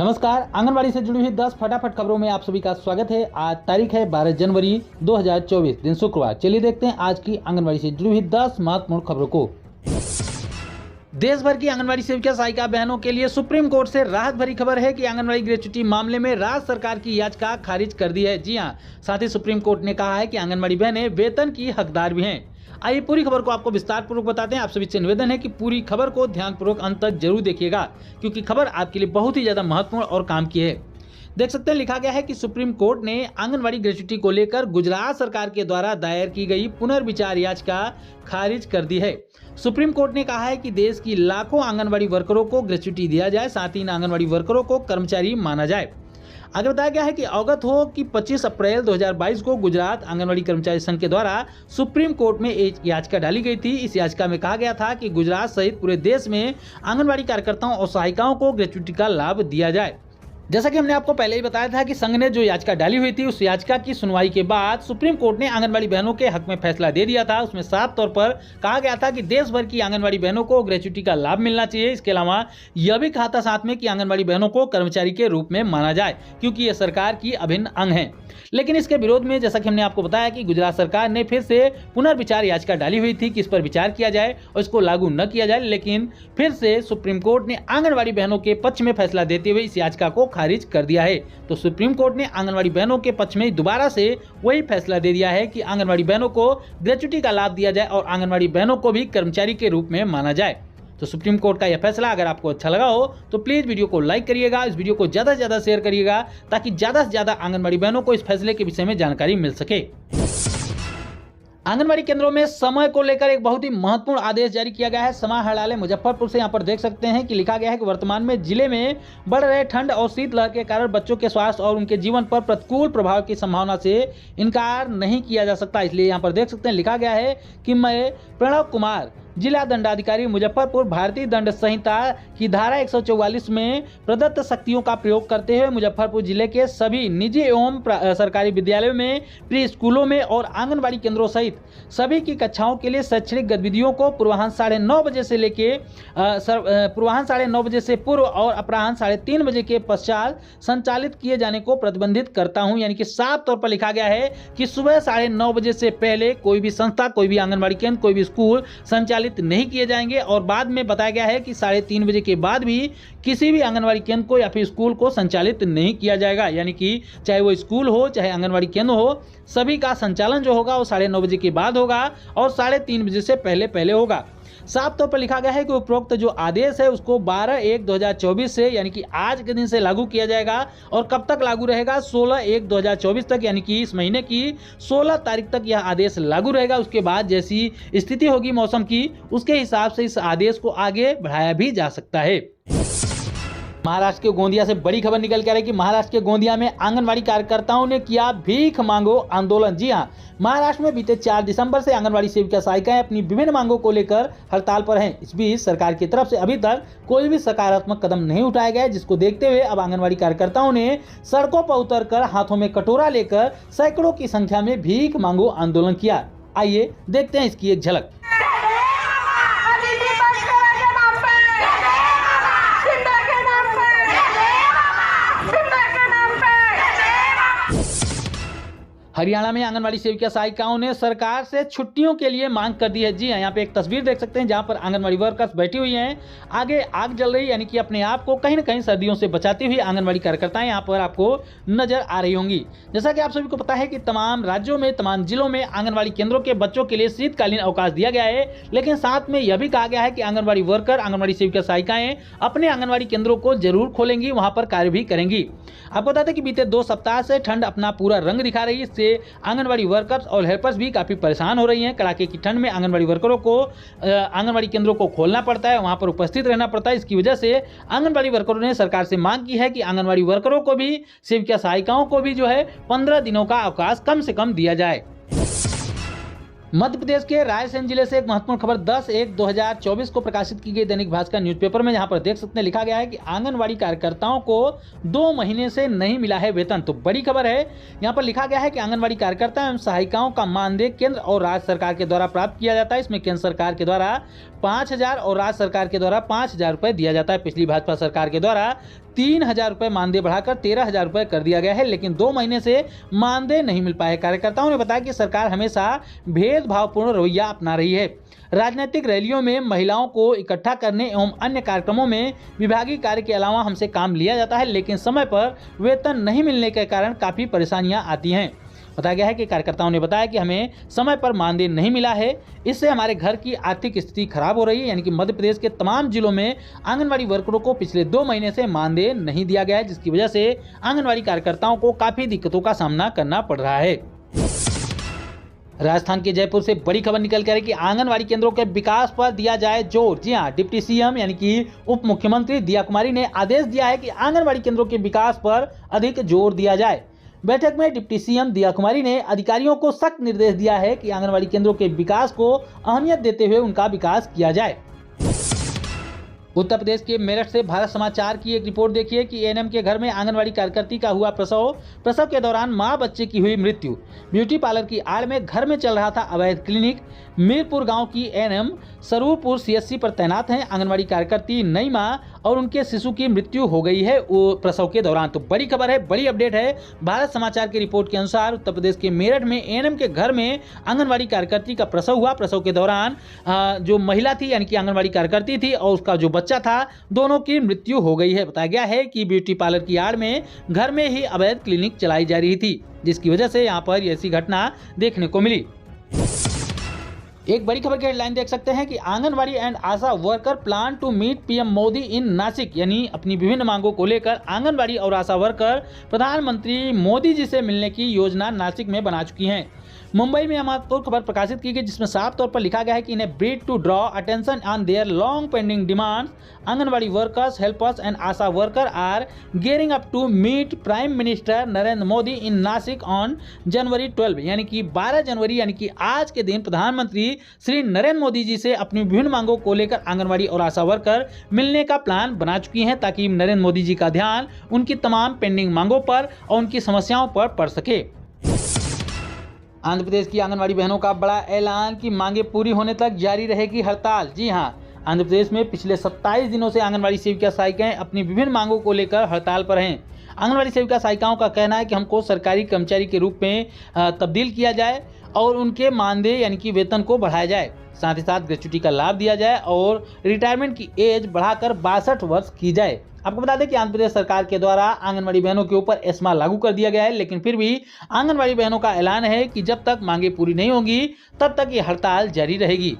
नमस्कार, आंगनबाड़ी से जुड़ी हुई 10 फटाफट खबरों में आप सभी का स्वागत है। आज तारीख है 12 जनवरी 2024, दिन शुक्रवार। चलिए देखते हैं आज की आंगनबाड़ी से जुड़ी हुई 10 महत्वपूर्ण खबरों को। देश भर की आंगनबाड़ी सेविका सहायिका बहनों के लिए सुप्रीम कोर्ट से राहत भरी खबर है कि आंगनबाड़ी ग्रेच्युटी मामले में राज्य सरकार की याचिका खारिज कर दी है। जी हां, साथ ही सुप्रीम कोर्ट ने कहा है कि आंगनबाड़ी बहनें वेतन की हकदार भी हैं। आइए पूरी खबर को आपको विस्तार पूर्वक बताते हैं। आप सभी से निवेदन है कि पूरी खबर को ध्यानपूर्वक अंत तक जरूर देखिएगा, क्योंकि खबर आपके लिए बहुत ही ज्यादा महत्वपूर्ण और काम की है। देख सकते हैं, लिखा गया है कि सुप्रीम कोर्ट ने आंगनबाड़ी ग्रेच्युटी को लेकर गुजरात सरकार के द्वारा दायर की गई पुनर्विचार याचिका खारिज कर दी है। सुप्रीम कोर्ट ने कहा है कि देश की लाखों आंगनबाड़ी वर्करों को ग्रेच्युटी दिया जाए, साथ ही इन आंगनबाड़ी वर्करों को कर्मचारी माना जाए। आगे बताया गया है कि अवगत हो कि 25 अप्रैल 2022 को गुजरात आंगनबाड़ी कर्मचारी संघ के द्वारा सुप्रीम कोर्ट में एक याचिका डाली गई थी। इस याचिका में कहा गया था कि गुजरात सहित पूरे देश में आंगनबाड़ी कार्यकर्ताओं और सहायिकाओं को ग्रेच्युटी का लाभ दिया जाए। जैसा कि हमने आपको पहले ही बताया था कि संघ ने जो याचिका डाली हुई थी, उस याचिका की सुनवाई के बाद सुप्रीम कोर्ट ने आंगनबाड़ी बहनों के हक में फैसला दे दिया था। उसमें साफ तौर पर कहा गया था कि देश भर की आंगनबाड़ी बहनों को ग्रेच्युटी का लाभ मिलना चाहिए। इसके अलावा यह भी कहा था साथ में कि आंगनबाड़ी बहनों को कर्मचारी के रूप में माना जाए, क्योंकि ये सरकार की अभिन्न अंग है। लेकिन इसके विरोध में जैसा कि हमने आपको बताया कि गुजरात सरकार ने फिर से पुनर्विचार याचिका डाली हुई थी कि इस पर विचार किया जाए और इसको लागू न किया जाए। लेकिन फिर से सुप्रीम कोर्ट ने आंगनबाड़ी बहनों के पक्ष में फैसला देते हुए इस याचिका को खारिज कर दिया है। तो सुप्रीम कोर्ट ने आंगनबाड़ी बहनों के पक्ष में दोबारा से वही फैसला दे दिया है कि आंगनबाड़ी बहनों को ग्रेच्युटी का लाभ दिया जाए और आंगनबाड़ी बहनों को भी कर्मचारी के रूप में माना जाए। तो सुप्रीम कोर्ट का यह फैसला अगर आपको अच्छा लगा हो तो प्लीज वीडियो को लाइक करिएगा, इस वीडियो को ज्यादा से ज्यादा शेयर करिएगा, ताकि ज्यादा से ज्यादा आंगनबाड़ी बहनों को इस फैसले के विषय में जानकारी मिल सके। आंगनबाड़ी केंद्रों में समय को लेकर एक बहुत ही महत्वपूर्ण आदेश जारी किया गया है। समाहरणालय मुजफ्फरपुर से यहाँ पर देख सकते हैं कि लिखा गया है कि वर्तमान में जिले में बढ़ रहे ठंड और शीतलहर के कारण बच्चों के स्वास्थ्य और उनके जीवन पर प्रतिकूल प्रभाव की संभावना से इनकार नहीं किया जा सकता। इसलिए यहाँ पर देख सकते हैं लिखा गया है कि मैं प्रणव कुमार, जिला दंडाधिकारी मुजफ्फरपुर, भारतीय दंड संहिता की धारा 144 में प्रदत्त शक्तियों का प्रयोग करते हुए मुजफ्फरपुर जिले के सभी निजी एवं सरकारी विद्यालयों में, प्री स्कूलों में और आंगनबाड़ी केंद्रों सहित सभी की कक्षाओं के लिए शैक्षणिक गतिविधियों को पूर्वाह्न 9:30 बजे से लेके पूर्वाह्न 9:30 बजे से पूर्व और अपराह्न 3:30 बजे के पश्चात संचालित किए जाने को प्रतिबंधित करता हूं। यानी कि साफ तौर पर लिखा गया है कि सुबह 9:30 बजे से पहले कोई भी संस्था, कोई भी आंगनबाड़ी केंद्र, कोई भी स्कूल संचालित नहीं किए जाएंगे। और बाद में बताया गया है कि 3:30 बजे के बाद भी किसी भी आंगनबाड़ी केंद्र को या फिर स्कूल को संचालित नहीं किया जाएगा। यानी कि चाहे वो स्कूल हो चाहे आंगनबाड़ी केंद्र हो, सभी का संचालन जो होगा वो 9:30 बजे के बाद होगा और 3:30 बजे से पहले होगा। साफ तौर पर लिखा गया है कि उपरोक्त जो आदेश है उसको 12/1/2024 से यानी कि आज के दिन से लागू किया जाएगा। और कब तक लागू रहेगा? 16/1/2024 तक, यानी कि इस महीने की 16 तारीख तक यह आदेश लागू रहेगा। उसके बाद जैसी स्थिति होगी मौसम की, उसके हिसाब से इस आदेश को आगे बढ़ाया भी जा सकता है। महाराष्ट्र के गोंदिया से बड़ी खबर निकल कर आई कि महाराष्ट्र के गोंदिया में आंगनबाड़ी कार्यकर्ताओं ने किया भीख मांगो आंदोलन। जी हां, महाराष्ट्र में बीते 4 दिसंबर से आंगनबाड़ी सेविका सहायिकाएं अपनी विभिन्न मांगों को लेकर हड़ताल पर हैं। इस बीच सरकार की तरफ से अभी तक कोई भी सकारात्मक कदम नहीं उठाया गया, जिसको देखते हुए अब आंगनबाड़ी कार्यकर्ताओं ने सड़कों पर उतरकर हाथों में कटोरा लेकर सैकड़ों की संख्या में भीख मांगो आंदोलन किया। आइए देखते हैं इसकी एक झलक। हरियाणा में आंगनबाड़ी सेविका सहायिकाओं ने सरकार से छुट्टियों के लिए मांग कर दी है। जी हां, यहाँ पे एक तस्वीर देख सकते हैं जहां पर आंगनबाड़ी वर्कर्स बैठी हुई हैं, आगे आग जल रही है, यानी कि अपने आप को कहीं न कहीं सर्दियों से बचाती हुई आंगनबाड़ी कार्यकर्ताएं यहाँ पर आपको नजर आ रही होंगी। जैसा कि आप सभी को पता है कि तमाम राज्यों में, तमाम जिलों में आंगनबाड़ी केंद्रों के बच्चों के लिए शीतकालीन अवकाश दिया गया है, लेकिन साथ में यह भी कहा गया है कि आंगनबाड़ी वर्कर, आंगनबाड़ी सेविका सहायिकाएं अपने आंगनबाड़ी केंद्रों को जरूर खोलेंगी, वहां पर कार्य भी करेंगी। आपको बता दें कि बीते 2 सप्ताह से ठंड अपना पूरा रंग दिखा रही है। इससे आंगनबाड़ी वर्कर्स और हेल्पर्स भी काफी परेशान हो रही हैं। कड़ाके की ठंड में आंगनबाड़ी वर्करों को आंगनबाड़ी केंद्रों को खोलना पड़ता है, वहां पर उपस्थित रहना पड़ता है। इसकी वजह से आंगनबाड़ी वर्करों ने सरकार से मांग की है कि आंगनबाड़ी वर्करों को भी, सेविका सहायिकाओं को भी जो है 15 दिनों का अवकाश कम से कम दिया जाए। मध्य प्रदेश के रायसेन जिले से एक महत्वपूर्ण खबर 10/1/2024 को प्रकाशित की गई दैनिक भास्कर न्यूज़पेपर में, जहां पर देख सकते हैं लिखा गया है कि आंगनवाड़ी कार्यकर्ताओं को 2 महीने से नहीं मिला है वेतन। तो बड़ी खबर है, यहां पर लिखा गया है कि आंगनवाड़ी कार्यकर्ता एवं सहायिकाओं का मानदेय केंद्र और राज्य सरकार के द्वारा प्राप्त किया जाता है। इसमें केंद्र सरकार के द्वारा 5,000 और राज्य सरकार के द्वारा 5,000 रुपए दिया जाता है। पिछली भाजपा सरकार के द्वारा 3,000 रुपये मानदेय बढ़ाकर 13,000 रुपये कर दिया गया है, लेकिन 2 महीने से मानदेय नहीं मिल पाया। कार्यकर्ताओं ने बताया कि सरकार हमेशा भेदभावपूर्ण रवैया अपना रही है। राजनीतिक रैलियों में महिलाओं को इकट्ठा करने एवं अन्य कार्यक्रमों में विभागीय कार्य के अलावा हमसे काम लिया जाता है, लेकिन समय पर वेतन नहीं मिलने के कारण काफ़ी परेशानियां आती हैं। बताया गया है कि कार्यकर्ताओं ने बताया कि हमें समय पर मानदेय नहीं मिला है, इससे हमारे घर की आर्थिक स्थिति खराब हो रही है। यानी कि मध्य प्रदेश के तमाम जिलों में आंगनबाड़ी वर्करों को पिछले 2 महीने से मानदेय नहीं दिया गया है, जिसकी वजह से आंगनबाड़ी कार्यकर्ताओं को काफ़ी दिक्कतों का सामना करना पड़ रहा है। राजस्थान के जयपुर से बड़ी खबर निकल कर है कि आंगनबाड़ी केंद्रों के विकास पर दिया जाए जोर। जी हां, डिप्टी सीएम यानी कि उप मुख्यमंत्री दिया कुमारी ने आदेश दिया है कि आंगनबाड़ी केंद्रों के विकास पर अधिक जोर दिया जाए। बैठक में डिप्टी सीएम दिया कुमारी ने अधिकारियों को सख्त निर्देश दिया है कि आंगनबाड़ी केंद्रों के विकास को अहमियत देते हुए उनका विकास किया जाए। उत्तर प्रदेश के मेरठ से भारत समाचार की एक रिपोर्ट देखिए कि एएनएम के घर में आंगनबाड़ी कार्यकर्ती का हुआ प्रसव के दौरान मां बच्चे की हुई मृत्यु। ब्यूटी पार्लर की आड़ में घर में चल रहा था अवैध क्लिनिक। मीरपुर गांव की एएनएम सरूरपुर सीएचसी पर तैनात हैं। आंगनबाड़ी कार्यकर्ती नईमा और उनके शिशु की मृत्यु हो गई है प्रसव के दौरान। तो बड़ी खबर है, बड़ी अपडेट है। भारत समाचार की रिपोर्ट के अनुसार उत्तर प्रदेश के मेरठ में एएनएम के घर में आंगनबाड़ी कार्यकर्ती का प्रसव हुआ। प्रसव के दौरान जो महिला थी यानी कि आंगनबाड़ी कार्यकर्ती थी और उसका जो बच्चा था, दोनों की मृत्यु हो गई है। बताया गया है कि ब्यूटी पार्लर की आड़ में घर में ही अवैध क्लिनिक चलाई जा रही थी, जिसकी वजह से यहां पर ऐसी घटना देखने को मिली। एक बड़ी खबर की हेडलाइन देख सकते हैं कि anganwadi and Asha worker plan to meet PM Modi in Nashik. यानी अपनी विभिन्न मांगों को लेकर आंगनबाड़ी और आशा वर्कर प्रधानमंत्री मोदी जी से मिलने की योजना नासिक में बना चुकी हैं। मुंबई में महत्वपूर्ण खबर प्रकाशित की गई, जिसमें साफ तौर पर लिखा गया है कि इन्हें breed to draw attention on their long pending demands. Anganwadi workers, helpers and Asha worker are gearing up to meet prime minister Narendra Modi in Nashik on January 12। यानी कि 12 जनवरी यानी कि आज के दिन प्रधानमंत्री श्री नरेंद्र मोदी जी से अपनी विभिन्न मांगों को लेकर आंगनबाड़ी और आशा वर्कर मिलने का प्लान बना चुकी हैं, ताकि नरेंद्र मोदी जी का ध्यान उनकी तमाम पेंडिंग मांगों पर और उनकी समस्याओं पर पड़ सके। आंध्र प्रदेश की आंगनबाड़ी बहनों का बड़ा ऐलान कि मांगे पूरी होने तक जारी रहेगी हड़ताल। जी हां, आंध्र प्रदेश में पिछले 27 दिनों से आंगनबाड़ी सेविका सहायिकाएं अपनी विभिन्न मांगों को लेकर हड़ताल पर हैं। आंगनबाड़ी सेविका सहायिकाओं का कहना है कि हमको सरकारी कर्मचारी के रूप में तब्दील किया जाए और उनके मानदेय यानी कि वेतन को बढ़ाया जाए, साथ ही साथ ग्रेच्युटी का लाभ दिया जाए और रिटायरमेंट की एज बढ़ाकर 62 वर्ष की जाए। आपको बता दें कि आंध्र प्रदेश सरकार के द्वारा आंगनबाड़ी बहनों के ऊपर एस्मा लागू कर दिया गया है, लेकिन फिर भी आंगनबाड़ी बहनों का ऐलान है कि जब तक मांगे पूरी नहीं होंगी तब तक ये हड़ताल जारी रहेगी।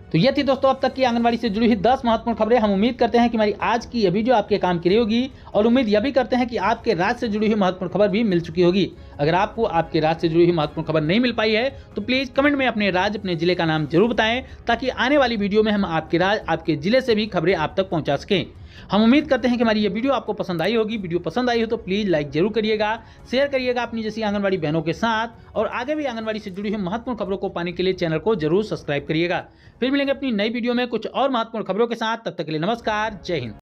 तो ये थी दोस्तों अब तक की आंगनबाड़ी से जुड़ी हुई 10 महत्वपूर्ण खबरें। हम उम्मीद करते हैं कि हमारी आज की ये वीडियो आपके काम की रही होगी और उम्मीद यह भी करते हैं कि आपके राज्य से जुड़ी हुई महत्वपूर्ण खबर भी मिल चुकी होगी। अगर आपको आपके राज्य से जुड़ी हुई महत्वपूर्ण खबर नहीं मिल पाई है तो प्लीज़ कमेंट में अपने राज्य, अपने जिले का नाम जरूर बताएं, ताकि आने वाली वीडियो में हम आपके राज्य, आपके जिले से भी खबरें आप तक पहुँचा सकें। हम उम्मीद करते हैं कि हमारी ये वीडियो आपको पसंद आई होगी। वीडियो पसंद आई हो तो प्लीज़ लाइक जरूर करिएगा, शेयर करिएगा अपनी जैसी आंगनबाड़ी बहनों के साथ, और आगे भी आंगनबाड़ी से जुड़ी हुई महत्वपूर्ण खबरों को पाने के लिए चैनल को जरूर सब्सक्राइब करिएगा। फिर मिलेंगे अपनी नई वीडियो में कुछ और महत्वपूर्ण खबरों के साथ। तब तक के लिए नमस्कार, जय हिंद।